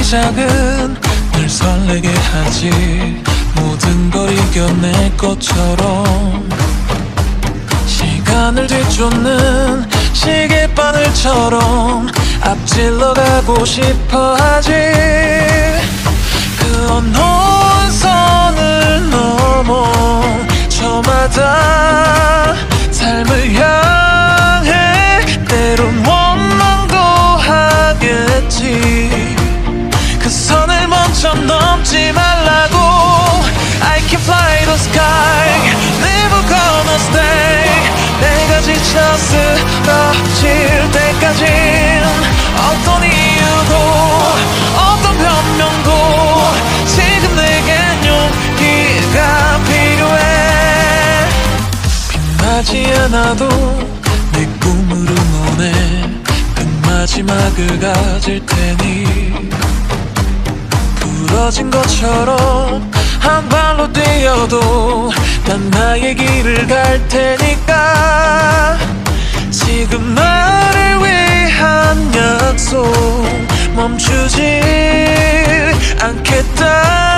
시작은 늘 설레게 하지. 모든 걸 이겨낼 것처럼 시간을 뒤쫓는 시계바늘처럼 앞질러 가고 싶어 하지. 그 어놓은 선을 넘어 저마다 삶을 향해 때론 원망도 하겠지. 그 선을 먼저 넘지 말라고. I can fly the sky, never gonna stay. 내가 지쳐 쓰러질 때까진 어떤 이유도 어떤 변명도 지금 내겐 용기가 필요해. 빛나지 않아도 내 꿈을 응원해. 그 마지막을 가질 테니 부러진 것처럼 한 발로 뛰어도 난 나의 길을 갈 테니까. 지금 나를 위한 약속 멈추지 않겠다.